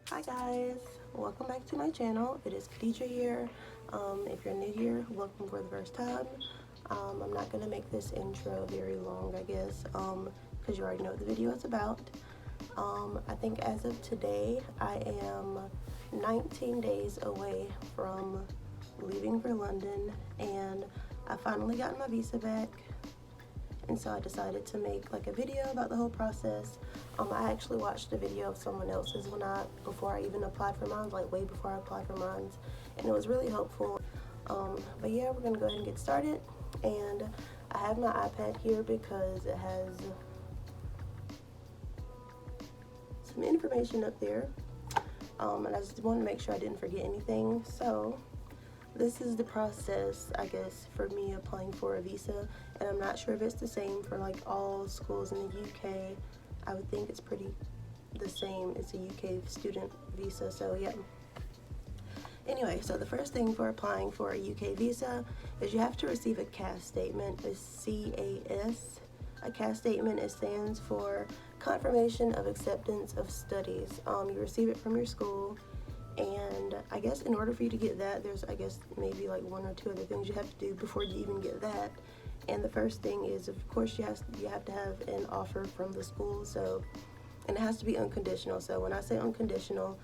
Hi guys, welcome back to my channel. It is Khadija here. If you're new here, welcome for the first time. I'm not going to make this intro very long, I guess, because you already know what the video is about. I think as of today, I am 19 days away from leaving for London, and I finally got my visa back. And so I decided to make like a video about the whole process. I actually watched a video of someone else's before I even applied for mine, like way before I applied for mine, and it was really helpful. But yeah, we're gonna go ahead and get started. And I have my iPad here because it has some information up there, and I just wanted to make sure I didn't forget anything. So this is the process, I guess, for me applying for a visa, and I'm not sure if it's the same for like all schools in the UK. I would think it's pretty the same. It's a UK student visa, so yeah. Anyway, so the first thing for applying for a UK visa is you have to receive a CAS statement. It's CAS. A CAS statement, it stands for Confirmation of Acceptance of Studies. You receive it from your school. And I guess in order for you to get that, there's maybe like one or two other things you have to do before you even get that. And the first thing is, of course, you have to have an offer from the school. So, and it has to be unconditional. So when I say unconditional,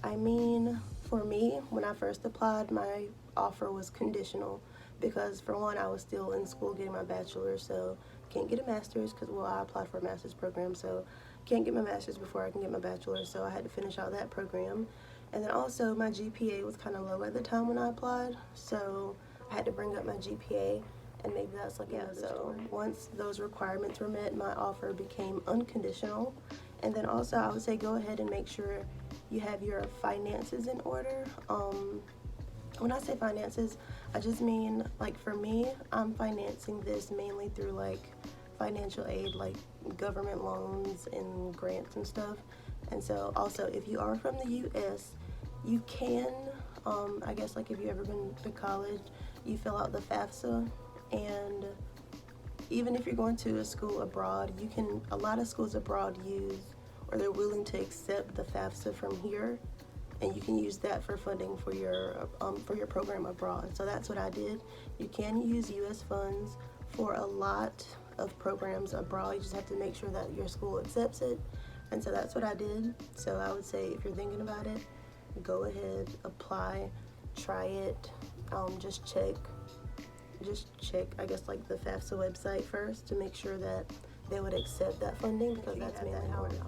I mean, for me, when I first applied, my offer was conditional because, for one, I was still in school getting my bachelor's, so can't get a master's because, well, I applied for a master's program, so can't get my master's before I can get my bachelor's, so I had to finish out that program. And then also my GPA was kind of low at the time when I applied, so I had to bring up my GPA, and maybe that's like another story. Once those requirements were met, my offer became unconditional. And then also I would say go ahead and make sure you have your finances in order. When I say finances, I just mean, like, for me, I'm financing this mainly through like financial aid, like government loans and grants and stuff. And so also, if you are from the US, you can, I guess, like, if you've ever been to college, you fill out the FAFSA. And even if you're going to a school abroad, a lot of schools abroad or they're willing to accept the FAFSA from here, and you can use that for funding for your program abroad. So that's what I did. You can use US funds for a lot of programs abroad. You just have to make sure that your school accepts it. And so that's what I did. So I would say, if you're thinking about it, go ahead, apply, try it. Just check, I guess, like the FAFSA website first to make sure that they would accept that funding, because that's mainly how it.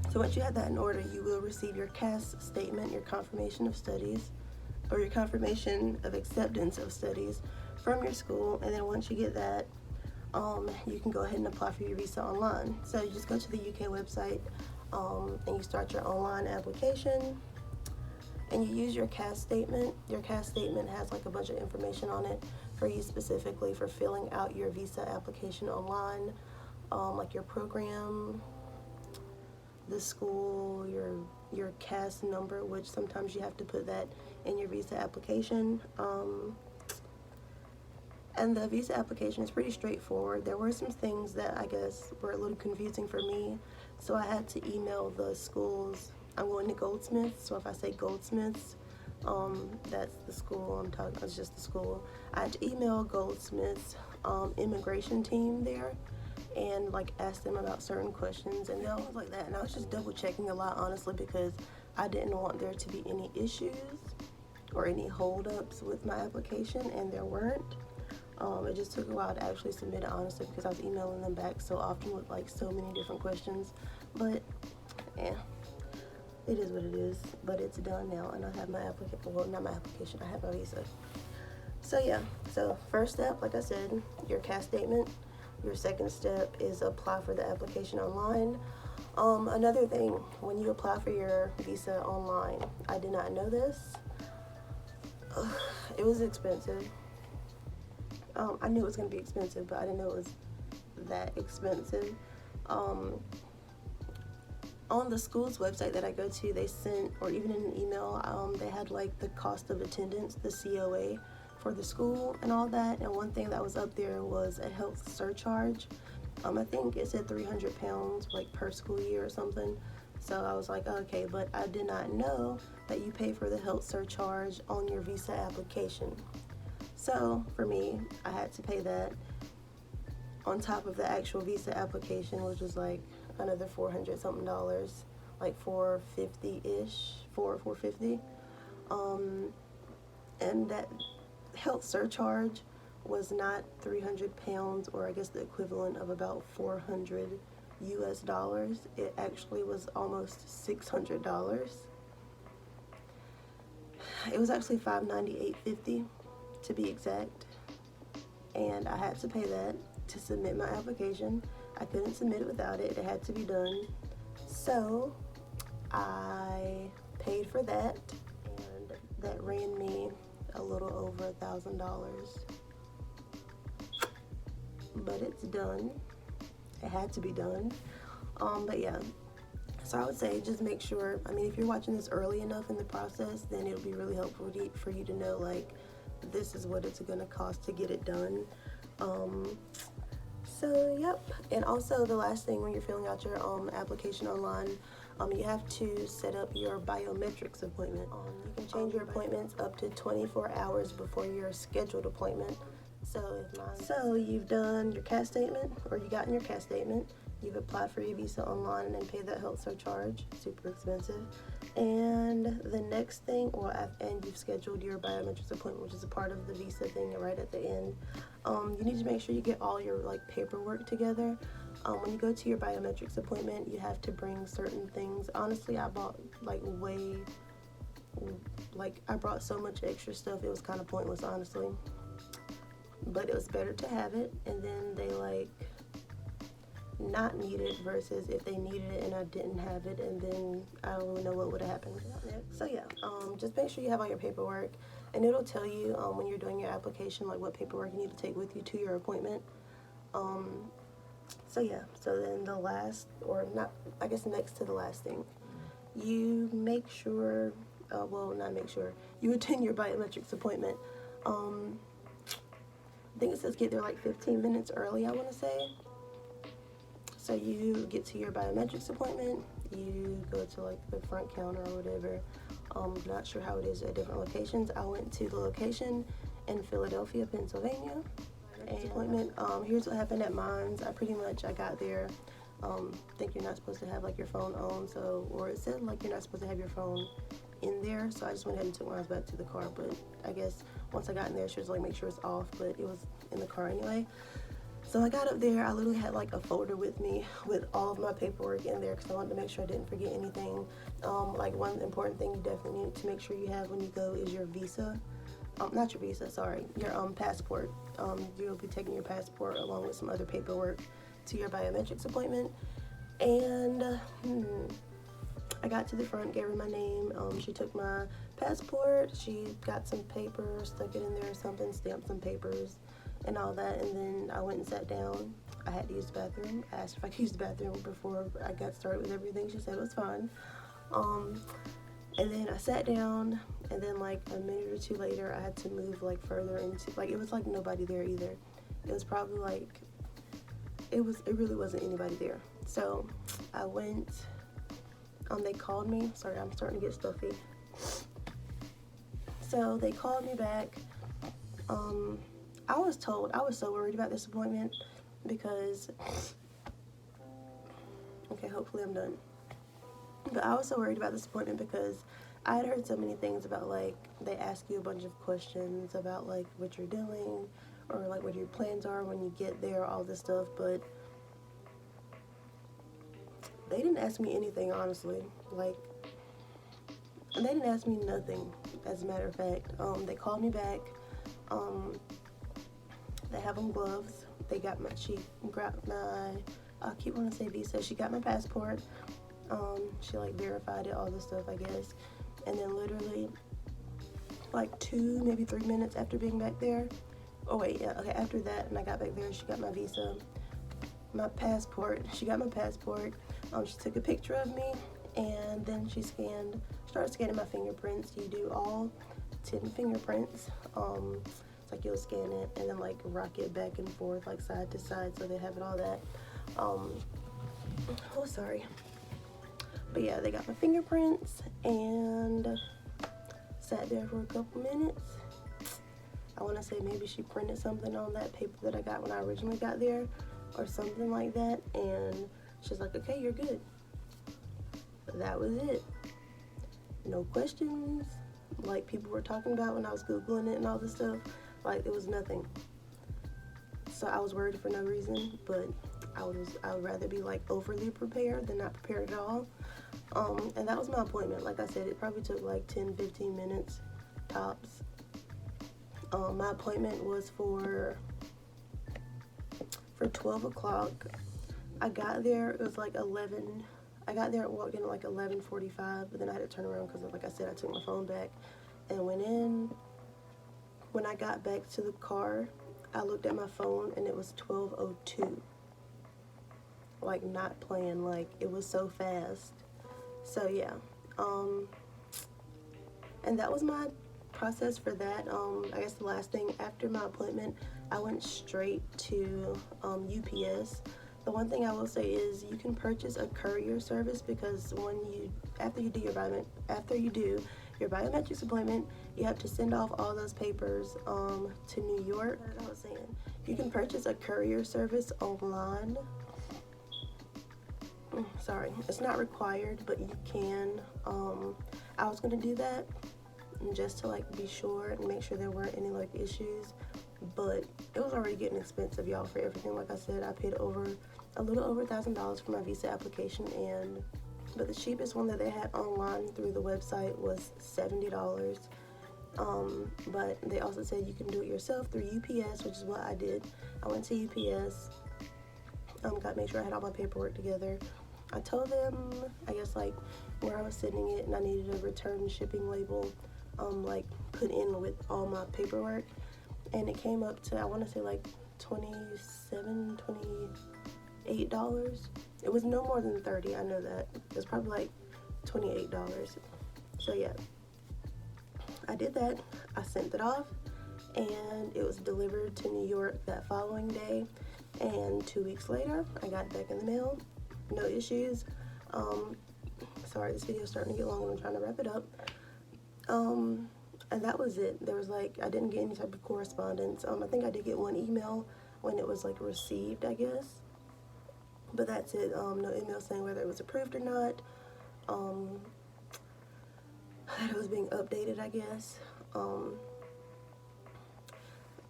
So once you have that in order, you will receive your CAS statement, your confirmation of studies, or your confirmation of acceptance of studies from your school. And then once you get that, you can go ahead and apply for your visa online. So you just go to the UK website, and you start your online application, and you use your CAS statement. Your CAS statement has like a bunch of information on it for you, specifically for filling out your visa application online, like your program, the school, your CAS number, which sometimes you have to put that in your visa application. And the visa application is pretty straightforward. There were some things that I guess were a little confusing for me, so I had to email the schools. I'm going to Goldsmiths, so if I say Goldsmiths, that's the school I'm talking. It's just the school. I had to email Goldsmiths immigration team there, and like ask them about certain questions and things like that. And I was just double checking a lot, honestly, because I didn't want there to be any issues or any holdups with my application, and there weren't. It just took a while to actually submit it, honestly, because I was emailing them back so often with like so many different questions. But yeah, it is what it is. But it's done now, and I have my application. Well, not my application. I have my visa. So yeah. So first step, like I said, your CAS statement. Your second step is apply for the application online. Another thing, when you apply for your visa online, I did not know this. It was expensive. I knew it was going to be expensive, but I didn't know it was that expensive. On the school's website that I go to, they sent, or even in an email, they had like the cost of attendance, the COA, for the school and all that. And one thing that was up there was a health surcharge. I think it said 300 pounds like per school year or something. So I was like, okay, but I did not know that you pay for the health surcharge on your visa application. So for me, I had to pay that on top of the actual visa application, which was like another $400 something, like $450-ish, $450. And that health surcharge was not 300 pounds, or I guess the equivalent of about 400 US dollars. It actually was almost $600. It was actually $598.50 to be exact, and I had to pay that to submit my application. I couldn't submit it without it. It had to be done. So I paid for that, and that ran me a little over $1,000. But it's done. It had to be done. But yeah. So I would say just make sure, I mean, if you're watching this early enough in the process, then it'll be really helpful for you to know, like, this is what it's going to cost to get it done. So, yep. And also the last thing, when you're filling out your application online, you have to set up your biometrics appointment. You can change your appointments up to 24 hours before your scheduled appointment. So you've done your CAS statement, or you gotten your CAS statement. You've applied for your visa online and paid that health surcharge, super expensive. And the next thing, and you've scheduled your biometrics appointment, which is a part of the visa thing right at the end. You need to make sure you get all your like paperwork together. When you go to your biometrics appointment, you have to bring certain things. Honestly, I bought I brought so much extra stuff, it was kind of pointless, honestly. But it was better to have it, and then they not need it versus if they needed it and I didn't have it, and then I don't really know what would have happened. So yeah, just make sure you have all your paperwork, and it'll tell you when you're doing your application like what paperwork you need to take with you to your appointment. So yeah, so then the last, or not, I guess next to the last thing, you make sure, you attend your biometrics appointment. I think it says get there like 15 minutes early, I want to say. So you get to your biometrics appointment, you go to like the front counter or whatever. Not sure how it is at different locations. I went to the location in Philadelphia, Pennsylvania. And appointment, here's what happened at mine. I got there. Think you're not supposed to have like your phone on, or it said like you're not supposed to have your phone in there, so I just went ahead and took mine back to the car. But I guess once I got in there, she was like, make sure it's off, but it was in the car anyway. So I got up there, I literally had like a folder with me with all of my paperwork in there because I wanted to make sure I didn't forget anything. Like one important thing you definitely need to make sure you have when you go is your visa. Not your visa, sorry, your passport. You'll be taking your passport along with some other paperwork to your biometrics appointment. And I got to the front, gave her my name. She took my passport, she got some paper, stuck it in there or something, stamped some papers and all that, and then I went and sat down. I had to use the bathroom. I asked if I could use the bathroom before I got started with everything. She said it was fine. And then I sat down, and then like a minute or two later, I had to move like further into, like, it was like nobody there either. It was probably like, it really wasn't anybody there. So I went, they called me. Sorry, I'm starting to get stuffy. So they called me back. I was so worried about this appointment because, okay, hopefully I'm done. But I was so worried about this appointment because I had heard so many things about, like, they ask you a bunch of questions about, like, what you're doing or, like, what your plans are when you get there, all this stuff, but they didn't ask me anything, honestly. Like, they didn't ask me nothing, as a matter of fact. They called me back. They have on gloves. She grabbed my, I keep wanting to say visa. She got my passport. She like verified it, all this stuff, I guess. And then literally like 2, maybe 3 minutes after being back there. Oh wait, yeah, okay, after that, and I got back there, she got my visa, my passport. She got my passport. She took a picture of me, and then she started scanning my fingerprints. You do all 10 fingerprints. It's like you'll scan it and then like rock it back and forth, like side to side, so they have it all that. Oh, sorry. But yeah, they got my fingerprints and sat there for a couple minutes. I want to say maybe she printed something on that paper that I got when I originally got there or something like that, and she's like, okay, you're good. That was it. No questions like people were talking about when I was Googling it and all this stuff. Like, it was nothing. So I was worried for no reason, but I would rather be like overly prepared than not prepared at all. And that was my appointment. Like I said, it probably took like 10-15 minutes tops. My appointment was for 12 o'clock. I got there, it was like 11. I got there, walked in at like 11:45, but then I had to turn around because, like I said, I took my phone back and went in. When I got back to the car, I looked at my phone and it was 12:02. Like, not playing, like, it was so fast. So yeah, and that was my process for that. I guess the last thing after my appointment, I went straight to UPS. The one thing I will say is you can purchase a courier service, because after you do your biometrics appointment, you have to send off all those papers to New York. As I was saying, you can purchase a courier service online. Sorry, it's not required, but you can. I was gonna do that just to like be sure and make sure there weren't any like issues, but it was already getting expensive, y'all, for everything. Like I said, I paid a little over $1,000 for my visa application, but the cheapest one that they had online through the website was $70. But they also said you can do it yourself through UPS, which is what I did. I went to UPS, got to make sure I had all my paperwork together. I told them, I guess, like where I was sending it, and I needed a return shipping label like put in with all my paperwork, and it came up to, I want to say, like $28. It was no more than $30. I know that it was probably like $28. So yeah, I did that. I sent it off, and it was delivered to New York that following day, and 2 weeks later I got it back in the mail. No issues. Sorry, this video is starting to get long and I'm trying to wrap it up. And that was it. There was like, I didn't get any type of correspondence. I think I did get one email when it was like received, I guess, but that's it. No email saying whether it was approved or not, that it was being updated, I guess.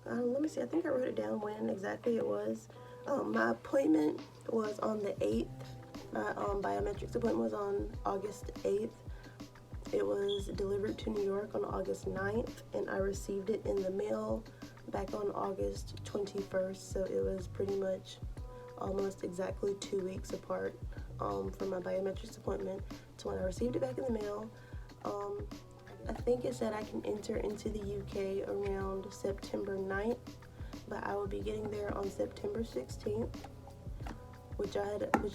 Let me see, I think I wrote it down when exactly it was. My appointment was on the 8th. My biometrics appointment was on August 8th. It was delivered to New York on August 9th, and I received it in the mail back on August 21st, so it was pretty much almost exactly 2 weeks apart from my biometrics appointment to when I received it back in the mail. I think it said I can enter into the UK around September 9th, but I will be getting there on September 16th, which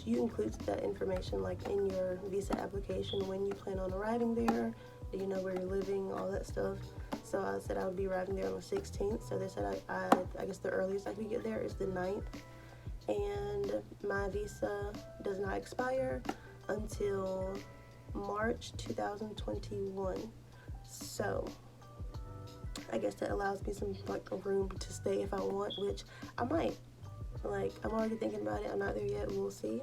you include that information like in your visa application when you plan on arriving there. Do you know where you're living, all that stuff. So I said I would be arriving there on the 16th. So they said I guess the earliest I could get there is the 9th, and my visa does not expire until March 2021. So I guess that allows me some like room to stay if I want, which I might. Like, I'm already thinking about it. I'm not there yet. We'll see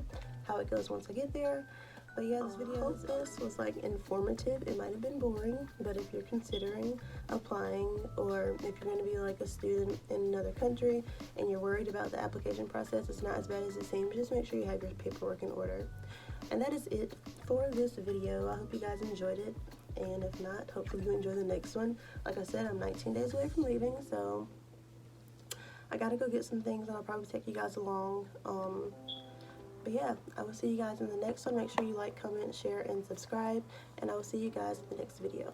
how it goes once I get there. But yeah, this video, hope this was like informative. It might have been boring, but if you're considering applying, or if you're going to be like a student in another country and you're worried about the application process, it's not as bad as it seems. Just make sure you have your paperwork in order. And that is it for this video. I hope you guys enjoyed it, and if not, hopefully you enjoy the next one. Like I said, I'm 19 days away from leaving, so I gotta go get some things, and I'll probably take you guys along. But yeah, I will see you guys in the next one. Make sure you like, comment, share, and subscribe, and I will see you guys in the next video.